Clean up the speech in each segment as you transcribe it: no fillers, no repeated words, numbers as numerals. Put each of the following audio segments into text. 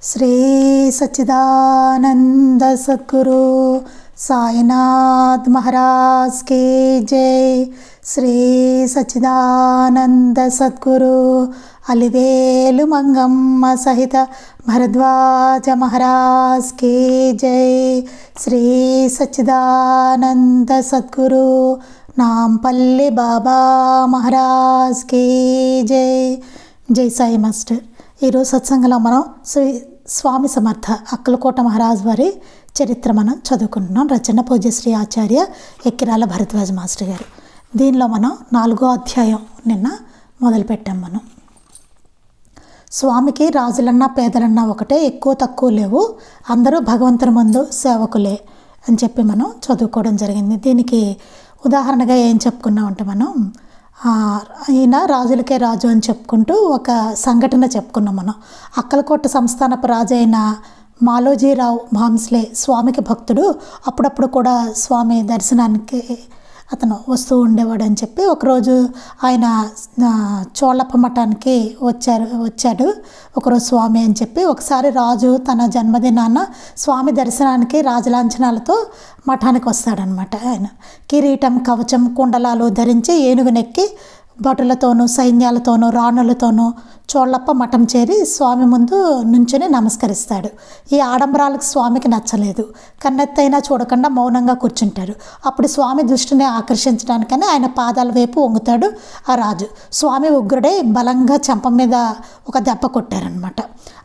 శ్రీ సచ్చిదానంద సద్గురు సాయినాథ్ మహారాజ్ की जय। శ్రీ సచ్చిదానంద సద్గురు అలివేలు మంగమ్మ సహిత భరద్వాజ మహారాజ్ की जय। శ్రీ సచ్చిదానంద సద్గురు నాంపల్లి బాబా మహారాజ్ की जय। జై సాయి మాస్టర్। ఈరోజు సత్సంగంలో మనం శ్రీ స్వామి సమర్థ అక్కలకోట మహారాజ్ వారి చరిత్ర మనం చదువుకుంటున్నాం। రచన పూజ్యశ్రీ ఆచార్య ఎక్కిరాల భరద్వాజ్ మాస్టర్ గారు। దీనిలో మనం 4వ అధ్యాయం నిన్న మొదలుపెట్టాం। మనం స్వామికి రాజులన్నా పేదలన్నా ఒకటే, ఎక్కువ తక్కువ లేవు, అందరూ భగవంతుని ముందు సేవకులే అని చెప్పి మనం చదువుకోవడం జరిగింది। దీనికి ఉదాహరణగా ఏం చెప్పుకున్నామంటే మనం ఈయన రాజులకే రాజు అని చెప్పుకుంటూ ఒక సంఘటన చెప్పుకున్నాం మనం। అక్కలకోట సంస్థానపు రాజు అయిన మాలోజీరావు భాంస్లే స్వామికి భక్తుడు, అప్పుడప్పుడు కూడా స్వామి దర్శనానికి అతను వస్తూ ఉండేవాడు అని చెప్పి ఒకరోజు ఆయన చోళప్ప మఠానికి వచ్చాడు ఒకరోజు స్వామి అని చెప్పి। ఒకసారి రాజు తన జన్మదినాన స్వామి దర్శనానికి రాజలాంఛనాలతో మఠానికి వస్తాడనమాట। ఆయన కిరీటం కవచం కుండలాలు ధరించి ఏనుగునెక్కి భటులతోనూ సైన్యాలతోనూ రాణులతోనూ చోళప్ప మఠం చేరి స్వామి ముందు నుంచుని నమస్కరిస్తాడు। ఈ ఆడంబరాలకు స్వామికి నచ్చలేదు, కన్నెత్తైనా చూడకుండా మౌనంగా కూర్చుంటారు। అప్పుడు స్వామి దృష్టిని ఆకర్షించడానికని ఆయన పాదాల వైపు వంగుతాడు ఆ రాజు। స్వామి ఉగ్రుడై బలంగా చెంప మీద ఒక దెబ్బ కొట్టారనమాట।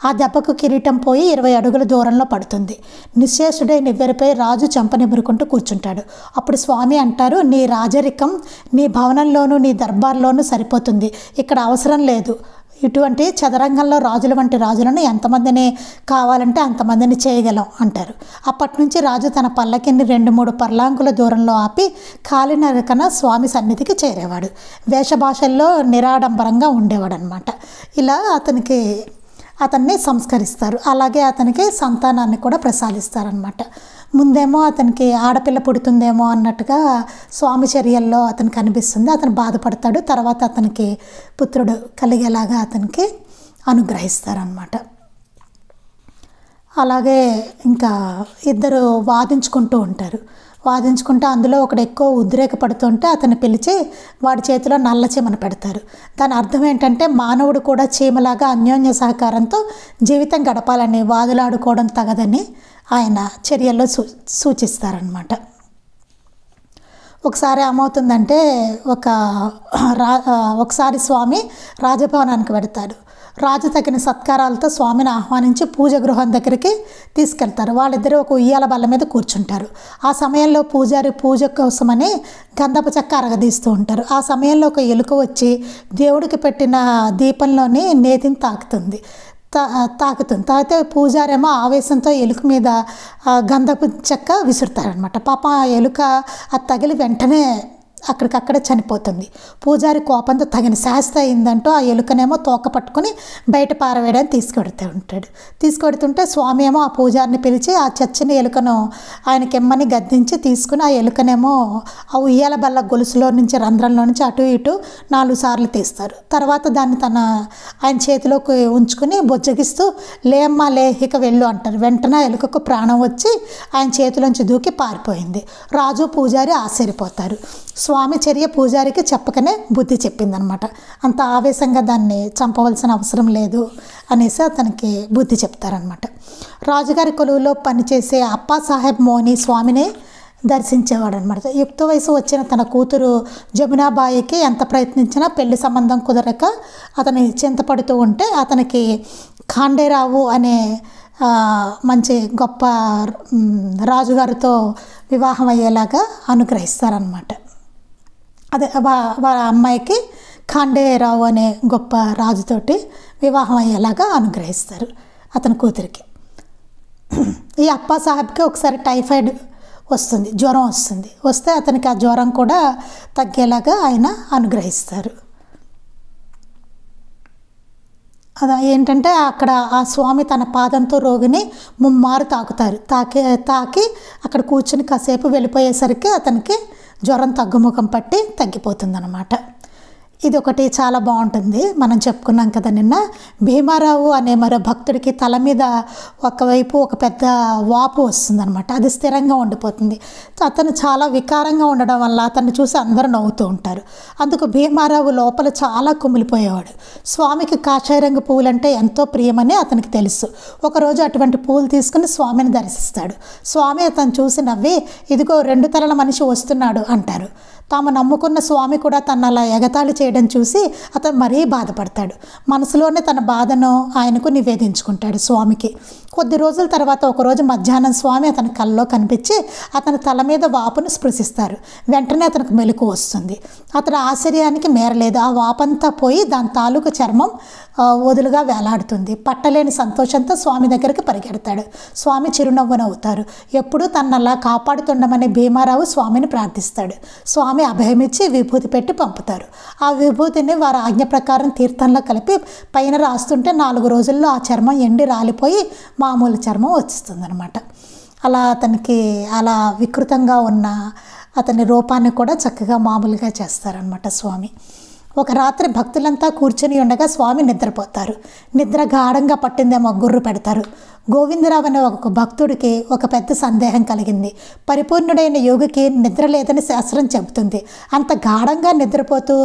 ఆ దెబ్బకు కిరీటం పోయి 20 అడుగుల దూరంలో పడుతుంది। నిశ్శేషుడై నివ్వెరపై రాజు చెంప నిబురుకుంటూ కూర్చుంటాడు। అప్పుడు స్వామి అంటారు, నీ రాజరికం నీ భవనంలోనూ నీ దర్బార్లోనూ సరిపోతుంది, ఇక్కడ అవసరం లేదు। ఇటువంటి చదరంగంలో రాజుల వంటి రాజులను ఎంతమందిని కావాలంటే అంతమందిని చేయగలం అంటారు। అప్పటి నుంచి రాజు తన పల్లకిని 2-3 పర్లాంకుల దూరంలో ఆపి కాలినడకన స్వామి సన్నిధికి చేరేవాడు। వేషభాషల్లో నిరాడంబరంగా ఉండేవాడు అనమాట। ఇలా అతన్ని సంస్కరిస్తారు, అలాగే అతనికి సంతానాన్ని కూడా ప్రసాదిస్తారనమాట। ముందేమో అతనికి ఆడపిల్ల పుడుతుందేమో అన్నట్టుగా స్వామి చర్యల్లో అతనికి అనిపిస్తుంది, అతను బాధపడతాడు। తర్వాత అతనికి పుత్రుడు కలిగేలాగా అతనికి అనుగ్రహిస్తారనమాట। అలాగే ఇంకా ఇద్దరు వాదించుకుంటూ ఉంటారు। వాదించుకుంటే అందులో ఒకడు ఎక్కువ ఉద్రేకపడుతుంటే అతన్ని పిలిచి వాడి చేతిలో నల్ల చీమను పెడతారు। దాని అర్థం ఏంటంటే మానవుడు కూడా చీమలాగా అన్యోన్య సహకారంతో జీవితం గడపాలని, వాదులాడుకోవడం తగదని ఆయన చర్యల్లో సూచిస్తారనమాట। ఒకసారి ఏమవుతుందంటే ఒకసారి స్వామి రాజభవనానికి వెడతాడు। రాజు తగిన సత్కారాలతో స్వామిని ఆహ్వానించి పూజ గృహం దగ్గరికి తీసుకెళ్తారు। వాళ్ళిద్దరూ ఒక ఉయ్యాల బల్ల మీద కూర్చుంటారు। ఆ సమయంలో పూజారి పూజ కోసమని గంధపు చెక్క అరగదీస్తూ ఉంటారు। ఆ సమయంలో ఒక ఎలుక వచ్చి దేవుడికి పెట్టిన దీపంలోని నేతిని తాకుతుంది। తాగితే పూజారేమో ఆవేశంతో ఎలుక మీద గంధపు చెక్క విసురుతారనమాట। పాప ఆ ఎలుక అది తగిలి వెంటనే అక్కడికక్కడే చనిపోతుంది। పూజారి కోపంతో తగిన శాస్త అయిందంటూ ఆ ఎలుకనేమో తోక పట్టుకొని బయట పారవేయడానికి తీసుకెడుతుంటే స్వామి ఏమో ఆ పూజారిని పిలిచి ఆ చచ్చిన ఎలుకను ఆయనకెమ్మని గద్దించి తీసుకుని ఆ ఎలుకనేమో ఆ ఉయ్యాల బల్ల గొలుసులో నుంచి రంధ్రంలో నుంచి అటు ఇటు 4 సార్లు తీస్తారు। తర్వాత దాన్ని ఆయన చేతిలోకి ఉంచుకుని బొజ్జగిస్తూ లేమ్మా లే ఇక వెళ్ళు అంటారు। వెంటనే ఎలుకకు ప్రాణం వచ్చి ఆయన చేతిలోంచి దూకి పారిపోయింది। రాజు పూజారి ఆశ్చర్యపోతారు। స్వామి చర్య పూజారికి చెప్పకనే బుద్ధి చెప్పిందనమాట। అంత ఆవేశంగా దాన్ని చంపవలసిన అవసరం లేదు అనేసి అతనికి బుద్ధి చెప్తారనమాట। రాజుగారి కొలువులో పనిచేసే అప్పా సాహెబ్ మోని స్వామిని దర్శించేవాడు అనమాట। యుక్త వయసు వచ్చిన తన కూతురు జమునాబాయికి ఎంత ప్రయత్నించినా పెళ్లి సంబంధం కుదరక అతని చింతపడుతూ ఉంటే అతనికి ఖాండేరావు అనే మంచి గొప్ప రాజుగారితో వివాహం అయ్యేలాగా అనుగ్రహిస్తారనమాట। అదే వాళ్ళ అమ్మాయికి ఖాండేరావు అనే గొప్ప రాజుతోటి వివాహం అయ్యేలాగా అనుగ్రహిస్తారు అతని కూతురికి। ఈ అప్పా సాహెబ్కి ఒకసారి టైఫాయిడ్ వస్తుంది, జ్వరం వస్తే అతనికి ఆ జ్వరం కూడా తగ్గేలాగా ఆయన అనుగ్రహిస్తారు। అది ఏంటంటే అక్కడ ఆ స్వామి తన పాదంతో రోగిని ముమ్మారు తాకి అక్కడ కూర్చుని కాసేపు వెళ్ళిపోయేసరికి అతనికి జ్వరం తగ్గుముఖం పట్టి తగ్గిపోతుందన్నమాట। ఇది ఒకటి చాలా బాగుంటుంది. మనం చెప్పుకున్నాం కదా నిన్న, భీమారావు అనే మరో భక్తుడికి తల మీద ఒకవైపు ఒక పెద్ద వాపు వస్తుందన్నమాట. అది స్థిరంగా ఉండిపోతుంది. అతను చాలా వికారంగా ఉండడం వల్ల అతన్ని చూసి అందరూ నవ్వుతూ ఉంటారు. అందుకు భీమారావు లోపల చాలా కుమిలిపోయేవాడు. స్వామికి కాషాయ రంగు పువ్వులంటే ఎంతో ప్రియమని అతనికి తెలుసు. ఒకరోజు అటువంటి పువ్వులు తీసుకుని స్వామిని దర్శిస్తాడు. స్వామి అతను చూసి నవ్వి, ఇదిగో 2 తలల మనిషి వస్తున్నాడు అంటారు. తాము నమ్ముకున్న స్వామి కూడా తను అలా ఎగతాళి చేయడం చూసి అతను మరీ బాధపడతాడు. మనసులోనే తన బాధను ఆయనకు నివేదించుకుంటాడు స్వామికి. కొద్ది రోజుల తర్వాత ఒకరోజు మధ్యాహ్నం స్వామి అతని కల్లో కనిపించి అతని తల మీద వాపును స్పృశిస్తారు. వెంటనే అతనికి మెలకు వస్తుంది. అతని ఆశ్చర్యానికి మేరలేదు. ఆ వాపంతా పోయి దాని తాలూకు చర్మం వదులుగా వేలాడుతుంది. పట్టలేని సంతోషంతో స్వామి దగ్గరికి పరిగెడతాడు. స్వామి చిరునవ్వు నవ్వుతారు. ఎప్పుడూ తనలా కాపాడుతుండమని భీమారావు స్వామిని ప్రార్థిస్తాడు. స్వామి అభయమిచ్చి విభూతి పెట్టి పంపుతారు. ఆ విభూతిని వారి ఆజ్ఞ ప్రకారం తీర్థంలో కలిపి పైన రాస్తుంటే 4 రోజుల్లో ఆ చర్మం ఎండి రాలిపోయి మామూలు చర్మం వచ్చేస్తుందన్నమాట. అలా అతనికి అలా వికృతంగా ఉన్న అతని రూపాన్ని కూడా చక్కగా మామూలుగా చేస్తారనమాట స్వామి. ఒక రాత్రి భక్తులంతా కూర్చొని ఉండగా స్వామి నిద్రపోతారు. నిద్ర గాఢంగా పట్టిందేమో గుర్రు పెడతారు. గోవిందరావు అనే ఒక భక్తుడికి ఒక పెద్ద సందేహం కలిగింది. పరిపూర్ణుడైన యోగికి నిద్ర లేదని శాస్త్రం చెబుతుంది. అంత గాఢంగా నిద్రపోతూ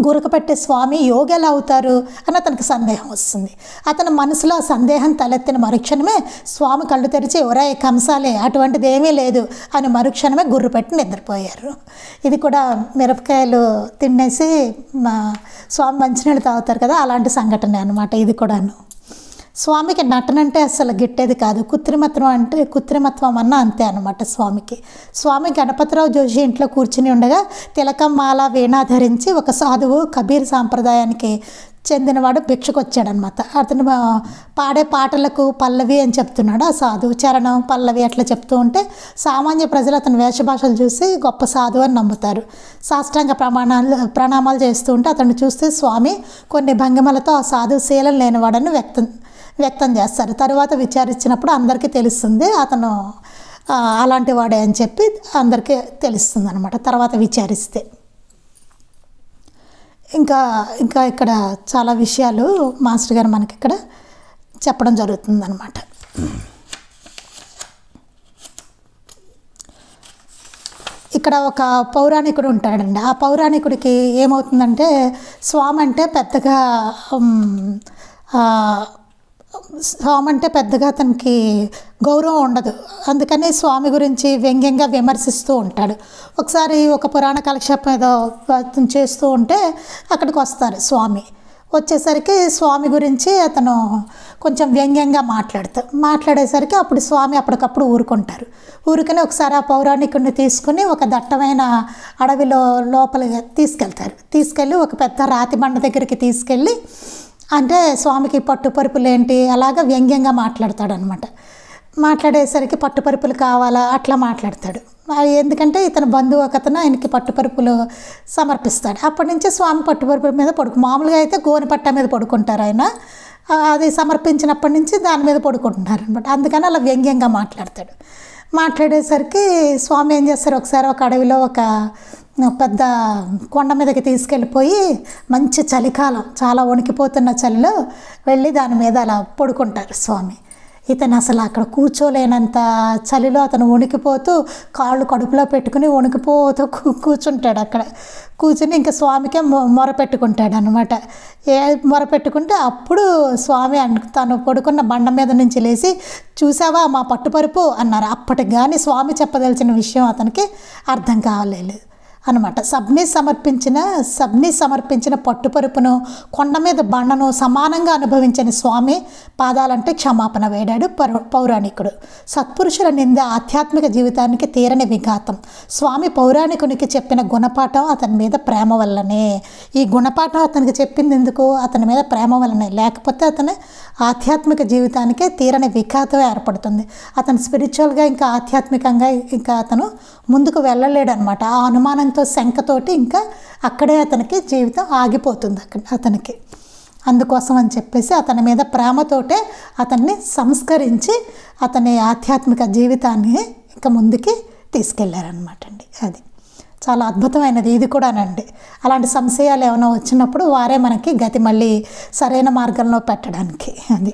గురకపెట్టే స్వామి యోగి ఎలా అవుతారు అని అతనికి సందేహం వస్తుంది. అతని మనసులో ఆ సందేహం తలెత్తిన మరుక్షణమే స్వామి కళ్ళు తెరిచి, ఒరేయ్ కంసాలే, అటువంటిది ఏమీ లేదు అని మరుక్షణమే గుర్రు పెట్టి నిద్రపోయారు. ఇది కూడా మిరపకాయలు తినేసి స్వామి మంచినీళ్ళు తాగుతారు కదా, అలాంటి సంఘటన అనమాట ఇది కూడాను. స్వామికి నటన అంటే అసలు గిట్టేది కాదు. కృత్రిమత్వం అన్న అంతే అనమాట స్వామికి. స్వామి గణపతిరావు జోషి ఇంట్లో కూర్చుని ఉండగా తిలకం, మాల, వీణ ధరించి ఒక సాధువు కబీర్ సాంప్రదాయానికి చెందినవాడు భిక్షకు వచ్చాడనమాట. అతను పాడే పాటలకు పల్లవి అని చెప్తున్నాడు. ఆ సాధువు చరణం, పల్లవి అట్లా చెప్తూ ఉంటే సామాన్య ప్రజలు అతని వేషభాషలు చూసి గొప్ప సాధువు అని నమ్ముతారు. సాష్టాంగ ప్రణామాలు చేస్తూ ఉంటే అతను చూస్తే స్వామి కొన్ని భంగిమలతో ఆ సాధువు శీలం లేనివాడని వ్యక్తం చేస్తారు. తర్వాత విచారించినప్పుడు అందరికీ తెలుస్తుంది అతను అలాంటి వాడే అని చెప్పి అందరికీ తెలుస్తుంది అనమాట తర్వాత విచారిస్తే. ఇంకా ఇక్కడ చాలా విషయాలు మాస్టర్ గారు మనకి ఇక్కడ చెప్పడం జరుగుతుందన్నమాట. ఇక్కడ ఒక పౌరాణికుడు ఉంటాడండి. ఆ పౌరాణికుడికి ఏమవుతుందంటే స్వామి అంటే పెద్దగా అతనికి గౌరవం ఉండదు. అందుకని స్వామి గురించి వ్యంగ్యంగా విమర్శిస్తూ ఉంటాడు. ఒకసారి ఒక పురాణ కాలక్షేపం ఏదో చేస్తూ ఉంటే అక్కడికి వస్తారు స్వామి. వచ్చేసరికి స్వామి గురించి అతను కొంచెం వ్యంగ్యంగా మాట్లాడేసరికి అప్పుడు స్వామి అప్పటికప్పుడు ఊరుకుంటారు. ఊరుకుని ఒకసారి ఆ పౌరాణికుడిని తీసుకుని ఒక దట్టమైన అడవిలో లోపలికి తీసుకెళ్ళి ఒక పెద్ద రాతి బండ దగ్గరికి తీసుకెళ్ళి, అంటే స్వామికి పట్టుపరుపులు ఏంటి అలాగా వ్యంగ్యంగా మాట్లాడతాడనమాట. మాట్లాడేసరికి పట్టుపరుపులు కావాలా అట్లా మాట్లాడతాడు. ఎందుకంటే ఇతను బంధువు ఒకతను ఆయనకి పట్టుపరుపులు సమర్పిస్తాడు. అప్పటి నుంచి స్వామి పట్టుపరుపుల మీద మామూలుగా అయితే గోనె పట్ట మీద పడుకుంటారు ఆయన. అది సమర్పించినప్పటి నుంచి దాని మీద పడుకుంటున్నారు అనమాట. అందుకని అలా వ్యంగ్యంగా మాట్లాడేసరికి స్వామి ఏం చేస్తారు, ఒకసారి ఒక అడవిలో ఒక పెద్ద కొండ మీదకి తీసుకెళ్ళిపోయి మంచి చలికాలం, చాలా వణికిపోతున్న చలిలో వెళ్ళి దాని మీద అలా పడుకుంటారు స్వామి. ఇతను అసలు అక్కడ కూర్చోలేనంత చలిలో అతను వణికిపోతూ కాళ్ళు కడుపులో పెట్టుకుని వణికిపోతూ కూర్చుంటాడు. అక్కడ కూర్చుని ఇంకా స్వామికే మొరపెట్టుకుంటాడు అనమాట. మొరపెట్టుకుంటే అప్పుడు స్వామి తను పడుకున్న బండ మీద నుంచి లేచి, చూసావా మా పట్టుపరుపు అన్నారు. అప్పటికి కానీ స్వామి చెప్పదలిచిన విషయం అతనికి అర్థం కాలేదు అనమాట. సబ్ని సమర్పించిన పట్టుపరుపును, కొండ మీద బండను సమానంగా అనుభవించిన స్వామి పాదాలంటే క్షమాపణ వేడాడు పౌరాణికుడు. సత్పురుషుల నింద ఆధ్యాత్మిక జీవితానికి తీరని విఘాతం. స్వామి పౌరాణికునికి చెప్పిన గుణపాఠం అతని మీద ప్రేమ వల్లనే. ఈ గుణపాఠం అతనికి చెప్పింది ఎందుకు? అతని మీద ప్రేమ వల్లనే. లేకపోతే అతని ఆధ్యాత్మిక జీవితానికే తీరని విఘాతం ఏర్పడుతుంది. అతను స్పిరిచువల్గా ఇంకా ఆధ్యాత్మికంగా ఇంకా అతను ముందుకు వెళ్ళలేడు అనమాట. ఆ అనుమానంతో శంకతోటి ఇంకా అక్కడే అతనికి జీవితం ఆగిపోతుంది అతనికి. అందుకోసం అని చెప్పేసి అతని మీద ప్రేమతోటే అతన్ని సంస్కరించి అతని ఆధ్యాత్మిక జీవితాన్ని ఇంకా ముందుకి తీసుకెళ్లారనమాట అండి. అది చాలా అద్భుతమైనది ఇది కూడానండి. అలాంటి సంశయాలు ఏమైనా వచ్చినప్పుడు వారే మనకి గతి మళ్ళీ సరైన మార్గంలో పెట్టడానికి. అది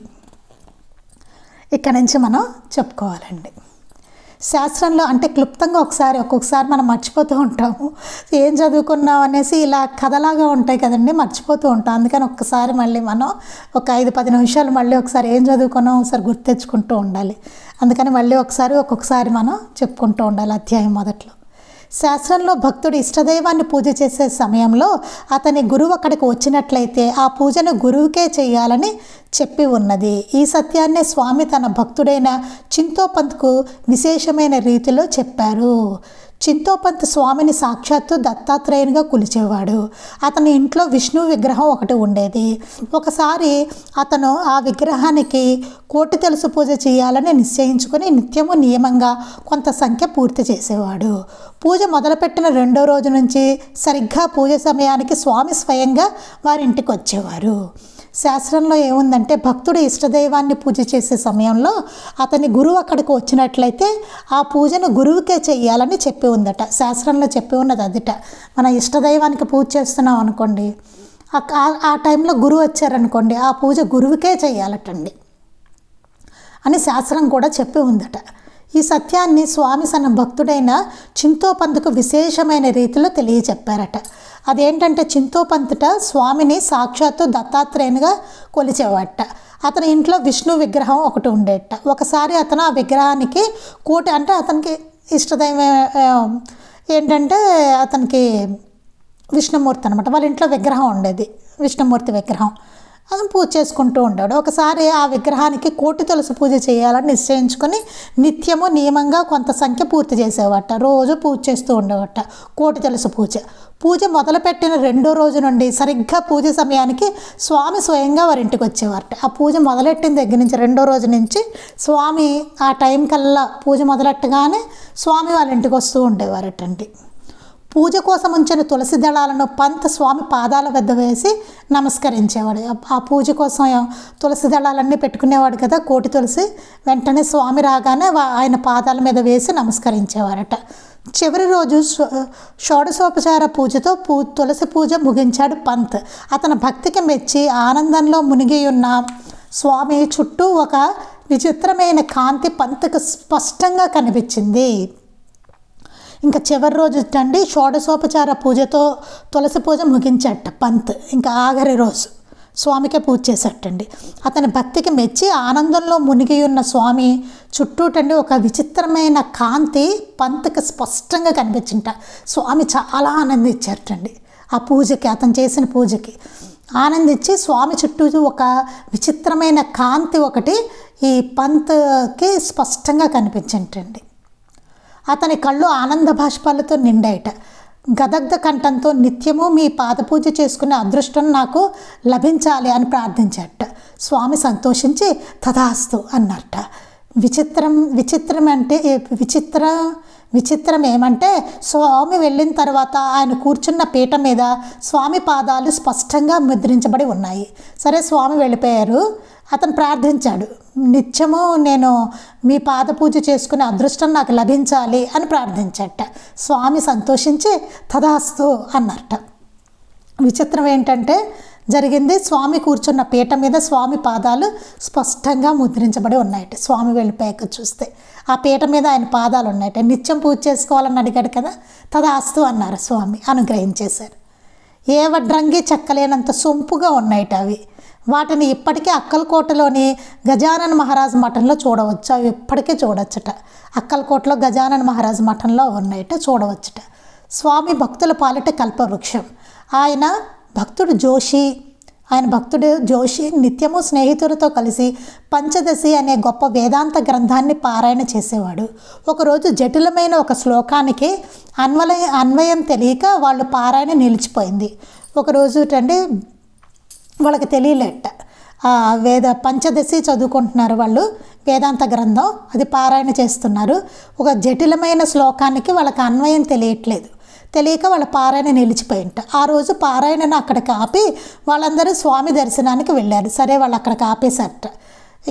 ఇక్కడ నుంచి మనం చెప్పుకోవాలండి. శాస్త్రంలో అంటే క్లుప్తంగా ఒక్కొక్కసారి మనం మర్చిపోతూ ఉంటాము. ఏం చదువుకున్నాం అనేసి ఇలా కథలాగా ఉంటాయి కదండి, మర్చిపోతూ ఉంటాం. అందుకని ఒక్కసారి మళ్ళీ మనం ఒక 5-10 నిమిషాలు మళ్ళీ ఒకసారి ఏం చదువుకున్నాం ఒకసారి గుర్తు తెచ్చుకుంటూ ఉండాలి. అందుకని మళ్ళీ ఒక్కొక్కసారి మనం చెప్పుకుంటూ ఉండాలి అధ్యాయం మొదట్లో. శాస్త్రంలో భక్తుడు ఇష్టదైవాన్ని పూజ చేసే సమయంలో అతని గురువు అక్కడికి వచ్చినట్లయితే ఆ పూజను గురువుకే చేయాలని చెప్పి ఉన్నది. ఈ సత్యాన్నే స్వామి తన భక్తుడైన చింతోపంత్కు విశేషమైన రీతిలో చెప్పారు. చింతోపంత్ స్వామిని సాక్షాత్తు దత్తాత్రేయునిగా కొలిచేవాడు. అతని ఇంట్లో విష్ణు విగ్రహం ఒకటి ఉండేది. ఒకసారి అతను ఆ విగ్రహానికి కోటి తులసి పూజ చేయాలని నిశ్చయించుకొని నిత్యము నియమంగా కొంత సంఖ్య పూర్తి చేసేవాడు. పూజ మొదలుపెట్టిన 2వ రోజు నుంచి సరిగ్గా పూజ సమయానికి స్వామి స్వయంగా వారింటికి వచ్చేవారు. శాస్త్రంలో ఏముందంటే భక్తుడు ఇష్టదైవాన్ని పూజ చేసే సమయంలో అతని గురువు అక్కడికి వచ్చినట్లయితే ఆ పూజను గురువుకే చెయ్యాలని చెప్పి ఉందట. శాస్త్రంలో చెప్పి ఉన్నది అదిట. మన ఇష్టదైవానికి పూజ చేస్తున్నాం అనుకోండి, ఆ టైంలో గురువు వచ్చారనుకోండి, ఆ పూజ గురువుకే చెయ్యాలటండి అని శాస్త్రం కూడా చెప్పి ఉందట. ఈ సత్యాన్ని స్వామి తన భక్తుడైన చింతోపంత్కు విశేషమైన రీతిలో తెలియచెప్పారట. అదేంటంటే చింతోపంతుట స్వామిని సాక్షాత్తు దత్తాత్రేయునిగా కొలిచేవాట. అతని ఇంట్లో విష్ణు విగ్రహం ఒకటి ఉండేట. ఒకసారి అతను ఆ విగ్రహానికి అంటే అతనికి ఇష్టదైవం ఏంటంటే అతనికి విష్ణుమూర్తి అనమాట. వాళ్ళ ఇంట్లో విగ్రహం ఉండేది, విష్ణుమూర్తి విగ్రహం. అతను పూజ చేసుకుంటూ ఉంటాడు. ఒకసారి ఆ విగ్రహానికి కోటి తులసి పూజ చేయాలని నిశ్చయించుకొని నిత్యము నియమంగా కొంత సంఖ్య పూర్తి చేసేవాట. రోజు పూజ చేస్తూ ఉండేవాట కోటి తులసి పూజ. పూజ మొదలుపెట్టిన 2వ రోజు నుండి సరిగ్గా పూజ సమయానికి స్వామి స్వయంగా వారింటికి వచ్చేవారట. ఆ పూజ మొదలెట్టిన దగ్గర నుంచి 2వ రోజు నుంచి స్వామి ఆ టైం కల్లా పూజ మొదలెట్టగానే స్వామి వాళ్ళ ఇంటికి వస్తూ ఉండేవారటండి. పూజ కోసం ఉంచిన తులసి దళాలను పంత్ స్వామి పాదాల వద్ద వేసి నమస్కరించేవాడు. ఆ పూజ కోసం తులసి దళాలన్నీ పెట్టుకునేవాడు కదా, కోటి తులసి. వెంటనే స్వామి రాగానే ఆయన పాదాల మీద వేసి నమస్కరించేవారట. చివరి రోజు షోడశోపచార పూజతో తులసి పూజ ముగించాడు పంత్. అతని భక్తికి మెచ్చి ఆనందంలో మునిగి ఉన్న స్వామి చుట్టూ ఒక విచిత్రమైన కాంతి పంత్కు స్పష్టంగా కనిపించింది. ఇంకా చివరి రోజు అండి షోడశోపచార పూజతో తులసి పూజ ముగించట పంత్. ఇంకా ఆఖరి రోజు స్వామికే పూజ చేసేటండి. అతని భక్తికి మెచ్చి ఆనందంలో మునిగి ఉన్న స్వామి చుట్టూటండి ఒక విచిత్రమైన కాంతి పంత్కి స్పష్టంగా కనిపించింట. స్వామి చాలా ఆనందించారటండి ఆ పూజకి, అతను చేసిన పూజకి ఆనందించి స్వామి చుట్టూ ఒక విచిత్రమైన కాంతి ఒకటి ఈ పంత్కి స్పష్టంగా కనిపించింటండి. అతని కళ్ళు ఆనంద బాష్పాలతో నిండాయట. గదగ్ధ కంఠంతో నిత్యము మీ పాదపూజ చేసుకునే అదృష్టం నాకు లభించాలి అని ప్రార్థించాట. స్వామి సంతోషించి తథాస్తు అన్నట్ట. విచిత్రం ఏమంటే స్వామి వెళ్ళిన తర్వాత ఆయన కూర్చున్న పీట మీద స్వామి పాదాలు స్పష్టంగా ముద్రించబడి ఉన్నాయి. సరే, స్వామి వెళ్ళిపోయారు. అతను ప్రార్థించాడు, నిత్యము నేను మీ పాద పూజ చేసుకునే అదృష్టం నాకు లభించాలి అని ప్రార్థించట. స్వామి సంతోషించి తథాస్తు అన్నట్ట. విచిత్రం ఏంటంటే జరిగింది, స్వామి కూర్చున్న పీట మీద స్వామి పాదాలు స్పష్టంగా ముద్రించబడి ఉన్నాయట. స్వామి వెళ్ళిపోయాక చూస్తే ఆ పీట మీద ఆయన పాదాలు ఉన్నాయట. నిత్యం పూజ చేసుకోవాలని అడిగాడు కదా, తథాస్తు అన్నారు. స్వామి అనుగ్రహించేశారు. ఏ వడ్రంగి చెక్కలేనంత సొంపుగా ఉన్నాయట అవి. వాటిని ఇప్పటికీ అక్కలకోటలోని గజానన మహారాజ్ మఠంలో చూడవచ్చు. అవి ఇప్పటికీ చూడవచ్చుట. అక్కలకోటలో గజానన మహారాజ్ మఠంలో ఉన్నాయట, చూడవచ్చుట. స్వామి భక్తుల పాలిట కల్పవృక్షం. ఆయన భక్తుడు జోషి నిత్యము స్నేహితులతో కలిసి పంచదశి అనే గొప్ప వేదాంత గ్రంథాన్ని పారాయణ చేసేవాడు. ఒకరోజు జటిలమైన ఒక శ్లోకానికి అన్వయం తెలియక వాళ్ళు పారాయణ నిలిచిపోయింది. ఒకరోజు వాళ్ళకి తెలియలేట, పంచదశి చదువుకుంటున్నారు వాళ్ళు, వేదాంత గ్రంథం అది పారాయణ చేస్తున్నారు. ఒక జటిలమైన శ్లోకానికి వాళ్ళకి అన్వయం తెలియక వాళ్ళ పారాయణ నిలిచిపోయింట. ఆ రోజు పారాయణను అక్కడికి ఆపి వాళ్ళందరూ స్వామి దర్శనానికి వెళ్ళారు. సరే, వాళ్ళు అక్కడికి ఆపేశారట.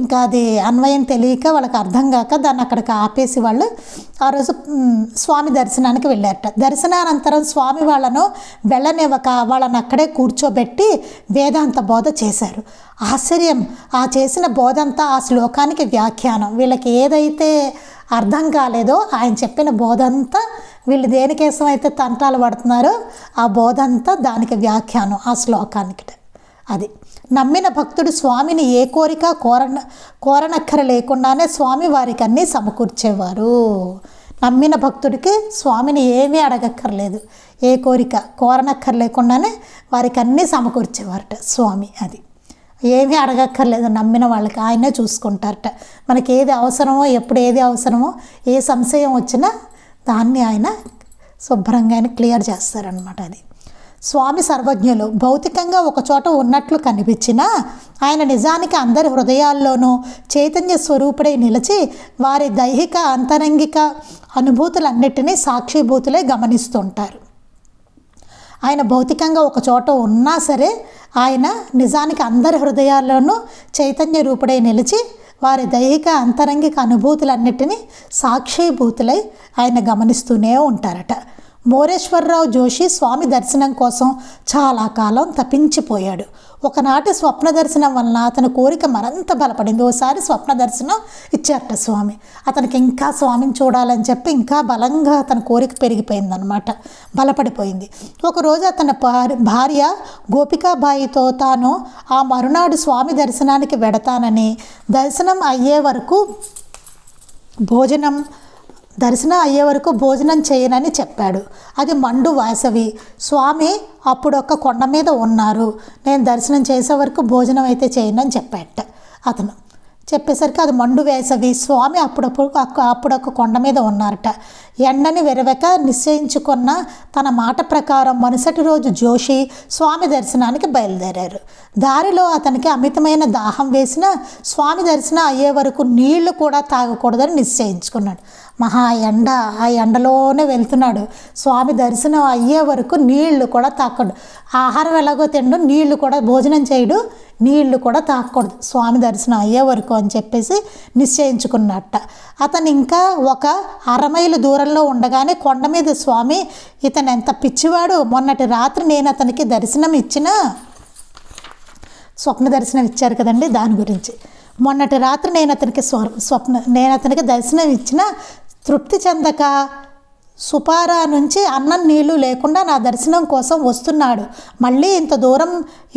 ఇంకా అది అన్వయం తెలియక వాళ్ళకి అర్థం కాక దాన్ని అక్కడికి ఆపేసి వాళ్ళు ఆ రోజు స్వామి దర్శనానికి వెళ్ళారట. దర్శనానంతరం స్వామి వాళ్ళను వెళ్ళనివ్వక వాళ్ళని అక్కడే కూర్చోబెట్టి వేదాంత బోధ చేశారు. ఆశ్చర్యం, ఆ చేసిన బోధ అంతా ఆ శ్లోకానికి వ్యాఖ్యానం. వీళ్ళకి ఏదైతే అర్థం కాలేదో ఆయన చెప్పిన బోధ అంతా, వీళ్ళు దేనికోసం అయితే తంటాలు పడుతున్నారో ఆ బోధ అంతా దానికి వ్యాఖ్యానం ఆ శ్లోకానికి. అది నమ్మిన భక్తుడు స్వామిని ఏ కోరిక కోరనక్కర లేకుండానే స్వామి వారికి అన్నీ సమకూర్చేవారు. నమ్మిన భక్తుడికి స్వామిని ఏమీ అడగక్కర్లేదు, ఏ కోరిక కోరనక్కర లేకుండానే వారికి అన్నీ సమకూర్చేవారట స్వామి. అది ఏమీ అడగక్కర్లేదు, నమ్మిన వాళ్ళకి ఆయనే చూసుకుంటారట. మనకి ఏది అవసరమో, ఎప్పుడు ఏది అవసరమో, ఏ సంశయం వచ్చినా దాన్ని ఆయన శుభ్రంగా ఆయన క్లియర్ చేస్తారనమాట. అది స్వామి సర్వజ్ఞులు. భౌతికంగా ఒక చోట ఉన్నట్లు కనిపించినా ఆయన నిజానికి అందరి హృదయాల్లోనూ చైతన్య స్వరూపుడై నిలిచి వారి దైహిక అంతరంగిక అనుభూతులన్నిటినీ సాక్షిభూతులే గమనిస్తుంటారు. ఆయన భౌతికంగా ఒక చోట ఉన్నా సరే ఆయన నిజానికి అందరి హృదయాల్లోనూ చైతన్య రూపుడై నిలిచి వారి దైహిక అంతరంగిక అనుభూతులన్నిటినీ సాక్షిభూతులై ఆయన గమనిస్తూనే ఉంటారట. మోరేశ్వరరావు జోషి స్వామి దర్శనం కోసం చాలా కాలం తపించిపోయాడు. ఒకనాటి స్వప్న దర్శనం వలన అతని కోరిక మరింత బలపడింది. ఓసారి స్వప్న దర్శనం ఇచ్చారట స్వామి. అతనికి ఇంకా స్వామిని చూడాలని చెప్పి ఇంకా బలంగా అతని కోరిక పెరిగిపోయిందనమాట, బలపడిపోయింది. ఒకరోజు అతని భార్య గోపికాబాయితో తాను ఆ మరునాడు స్వామి దర్శనానికి వెడతానని, దర్శనం అయ్యే వరకు భోజనం చేయనని చెప్పాడు. అది మండు వేసవి. స్వామి అప్పుడొక్క కొండ మీద ఉన్నారు. నేను దర్శనం చేసే వరకు భోజనం అయితే చేయనని చెప్పాట అతను. చెప్పేసరికి అది మండు వేసవి. స్వామి అప్పుడొక్క కొండ మీద ఉన్నారట. ఎండని వెరవక నిశ్చయించుకున్న తన మాట ప్రకారం మరుసటి రోజు జోషి స్వామి దర్శనానికి బయలుదేరారు. దారిలో అతనికి అమితమైన దాహం వేసిన స్వామి దర్శనం అయ్యే వరకు నీళ్లు కూడా తాగకూడదని నిశ్చయించుకున్నాడు. మహా ఎండ, ఆ ఎండలోనే వెళ్తున్నాడు. స్వామి దర్శనం అయ్యే వరకు నీళ్లు కూడా తాకూడదు. ఆహారం ఎలాగో తిండు, నీళ్లు కూడా భోజనం చేయడు, నీళ్లు కూడా తాకూడదు స్వామి దర్శనం అయ్యే వరకు అని చెప్పేసి నిశ్చయించుకున్నట్ట. అతను ఇంకా ఒక 1/2 మైలు దూరంలో ఉండగానే కొండ మీద స్వామి, ఇతను ఎంత పిచ్చివాడు, మొన్నటి రాత్రి నేను అతనికి దర్శనం ఇచ్చిన స్వప్న దర్శనం ఇచ్చారు కదండి, దాని గురించి. మొన్నటి రాత్రి నేను అతనికి దర్శనం ఇచ్చిన తృప్తి చెందక సుపారా నుంచి అన్నం నీళ్లు లేకుండా నా దర్శనం కోసం వస్తున్నాడు. మళ్ళీ ఇంత దూరం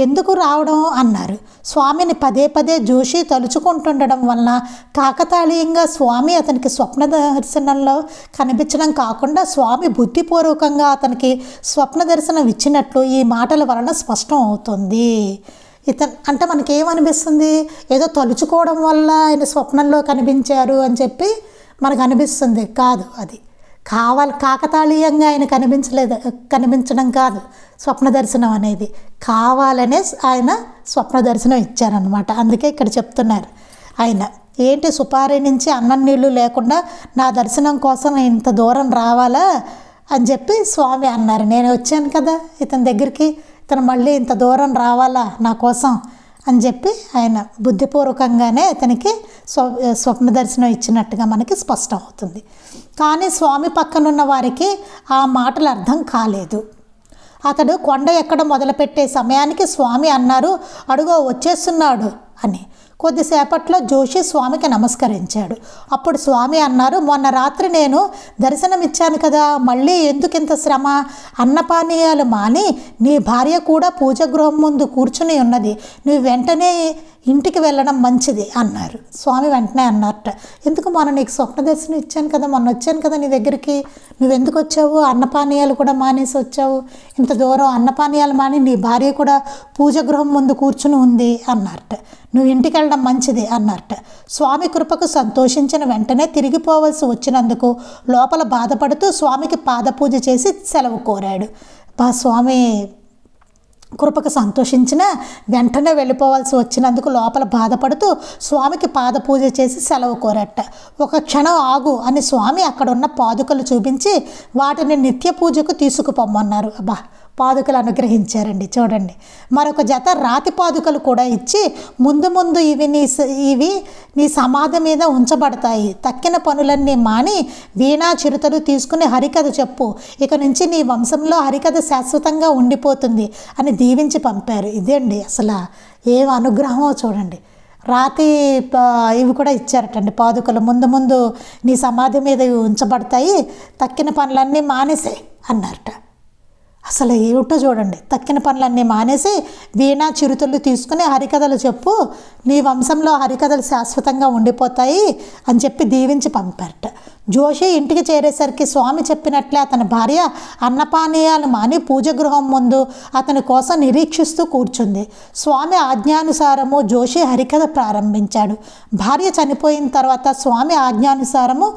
ఎందుకు రావడం అన్నారు. స్వామిని పదే పదే జోషి తలుచుకుంటుండడం వలన కాకతాళీయంగా స్వామి అతనికి స్వప్న దర్శనంలో కనిపించడం కాకుండా స్వామి బుద్ధిపూర్వకంగా అతనికి స్వప్న దర్శనం ఇచ్చినట్లు ఈ మాటల వలన స్పష్టం అవుతుంది. అంటే మనకేమనిపిస్తుంది, ఏదో తలుచుకోవడం వల్ల ఆయన స్వప్నంలో కనిపించారు అని చెప్పి మనకు అనిపిస్తుంది. కాదు, అది కాకతాళీయంగా ఆయన కనిపించడం కాదు స్వప్న దర్శనం అనేది. కావాలనే ఆయన స్వప్న దర్శనం ఇచ్చారనమాట. అందుకే ఇక్కడ చెప్తున్నారు ఆయన, ఏంటి సుపారీ నుంచి అన్నం నీళ్ళు లేకుండా నా దర్శనం కోసం ఇంత దూరం రావాలా అని చెప్పి స్వామి అన్నారు. నేను వచ్చాను కదా ఇతని దగ్గరికి, ఇతను మళ్ళీ ఇంత దూరం రావాలా నా కోసం అని చెప్పి ఆయన బుద్ధిపూర్వకంగానే అతనికి స్వప్న దర్శనం ఇచ్చినట్టుగా మనకి స్పష్టం అవుతుంది. కానీ స్వామి పక్కనున్న వారికి ఆ మాటలు అర్థం కాలేదు. అతడు కొండ ఎక్కడం మొదలుపెట్టే సమయానికి స్వామి అన్నారు, అడుగో వచ్చేస్తున్నాడు అని. కొద్దిసేపట్లో జోషి స్వామికి నమస్కరించాడు. అప్పుడు స్వామి అన్నారు, మొన్న రాత్రి నేను దర్శనమిచ్చాను కదా, మళ్ళీ ఎందుకింత శ్రమ? అన్నపానీయాలు మాని నీ భార్య కూడా పూజ గృహం ముందు కూర్చుని ఉన్నది, నువ్వు వెంటనే ఇంటికి వెళ్ళడం మంచిది అన్నారు. స్వామి వెంటనే అన్నారట, ఎందుకు మొన్న నీకు స్వప్న దర్శనం ఇచ్చాను కదా, మొన్న వచ్చాను కదా నీ దగ్గరికి, నువ్వెందుకు వచ్చావు? అన్నపానీయాలు కూడా మానేసి వచ్చావు, ఇంత దూరం అన్నపానీయాలు మాని నీ భార్య కూడా పూజ గృహం ముందు కూర్చుని ఉంది అన్నారట. నువ్వు ఇంటికి వెళ్ళడం మంచిది అన్నారట. స్వామి కృపకు సంతోషించిన వెంటనే తిరిగిపోవలసి వచ్చినందుకు లోపల బాధపడుతూ స్వామికి పాదపూజ చేసి సెలవు కోరాడు. స్వామి కృపకు సంతోషించిన వెంటనే వెళ్ళిపోవాల్సి వచ్చినందుకు లోపల బాధపడుతూ స్వామికి పాద పూజ చేసి సెలవు కోరట. ఒక క్షణం ఆగు అని స్వామి అక్కడున్న పాదుకలు చూపించి వాటిని నిత్య పూజకు తీసుకుపోమన్నారు. అబ్బా, పాదుకలు అనుగ్రహించారండి చూడండి. మరొక జత రాతి పాదుకలు కూడా ఇచ్చి ముందు ముందు ఇవి నీ సమాధి మీద ఉంచబడతాయి. తక్కిన పనులన్నీ మాని వీణా చిరుతలు తీసుకుని హరికథ చెప్పు. ఇక నుంచి నీ వంశంలో హరికథ శాశ్వతంగా ఉండిపోతుంది అని దీవించి పంపారు. ఇదేండి అసలు ఏం అనుగ్రహమో చూడండి. రాతి ఇవి కూడా ఇచ్చారటండి పాదుకలు. ముందు ముందు నీ సమాధి మీద ఇవి ఉంచబడతాయి, తక్కిన పనులన్నీ మానేసే అన్నారట. అసలు ఏమిటో చూడండి. తక్కిన పనులన్నీ మానేసి వీణా చిరుతలు తీసుకుని హరికథలు చెప్పు, నీ వంశంలో హరికథలు శాశ్వతంగా ఉండిపోతాయి అని చెప్పి దీవించి పంపారట. జోషి ఇంటికి చేరేసరికి స్వామి చెప్పినట్లే అతని భార్య అన్నపానీయాలు మాని పూజ గృహం ముందు అతని కోసం నిరీక్షిస్తూ కూర్చుంది. స్వామి ఆజ్ఞానుసారము జోషి హరికథ ప్రారంభించాడు. భార్య చనిపోయిన తర్వాత స్వామి ఆజ్ఞానుసారము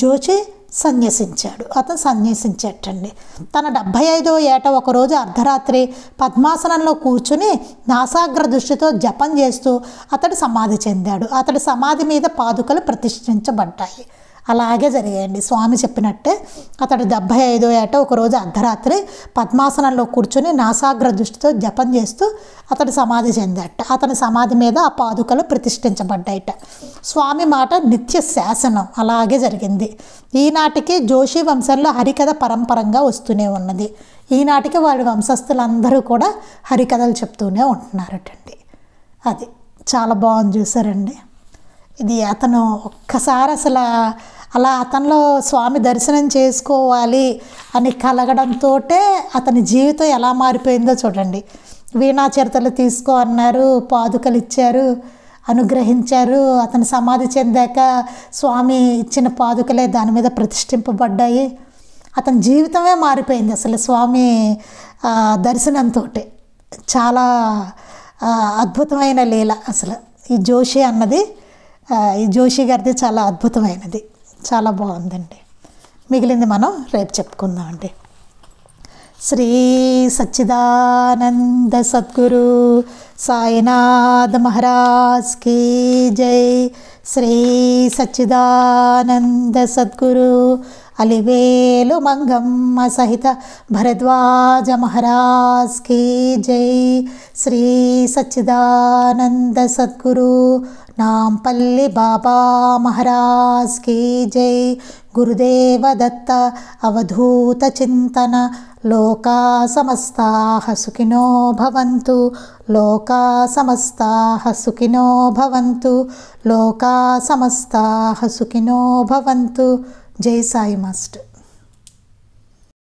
జోషి అతను సన్యసించేటండి. తన 75వ ఏట ఒకరోజు అర్ధరాత్రి పద్మాసనంలో కూర్చుని నాసాగ్ర దృష్టితో జపం చేస్తూ అతడు సమాధి చెందాడు. అతడి సమాధి మీద పాదుకలు ప్రతిష్ఠించబడ్డాయి. అలాగే జరిగాయండి. స్వామి చెప్పినట్టే అతడు 75వ ఏట ఒకరోజు అర్ధరాత్రి పద్మాసనంలో కూర్చుని నాసాగ్ర దృష్టితో జపం చేస్తూ అతడు సమాధి చెందాట. అతని సమాధి మీద ఆ పాదుకలు ప్రతిష్ఠించబడ్డాయట. స్వామి మాట నిత్య శాసనం. అలాగే జరిగింది. ఈనాటికి జోషి వంశంలో హరికథ పరంపరంగా వస్తూనే ఉన్నది. ఈనాటికి వాడి వంశస్థులందరూ కూడా హరికథలు చెప్తూనే ఉంటున్నారటండి. అది చాలా బాగుంది చూసారండి. ఇది అతను ఒక్కసారి అసలు అలా అతనిలో స్వామి దర్శనం చేసుకోవాలి అని కలగడంతో అతని జీవితం ఎలా మారిపోయిందో చూడండి. వీణా చిరుతలు తీసుకో అన్నారు, పాదుకలు ఇచ్చారు, అనుగ్రహించారు. అతను సమాధి చెందాక స్వామి ఇచ్చిన పాదుకలే దాని మీద ప్రతిష్ఠింపబడ్డాయి. అతని జీవితమే మారిపోయింది అసలు స్వామి దర్శనంతో. చాలా అద్భుతమైన లీల అసలు ఈ జోషి అన్నది. ఈ జోషి గారిది చాలా అద్భుతమైనది, చాలా బాగుందండి. మిగిలింది మనం రేపు చెప్పుకుందామండి. శ్రీ సచ్చిదానంద సద్గురు సాయినాథ్ మహారాజ్ కీ జై. శ్రీ సచ్చిదానంద సద్గురు అలివేలు మంగమ్మ సహిత భరద్వాజ మహారాజ్ కీ జై. శ్రీ సచ్చిదానంద సద్గురు నాంపల్లి బాబా మహారాజ్ కీ జై. గురుదేవ దత్త అవధూత చింతన. లోకా సమస్తాః సుఖినో భవంతు. లోకా సమస్తాః సుఖినో భవంతు. లోకా సమస్తాః సుఖినో భవంతు. జై సాయి మాస్టర్.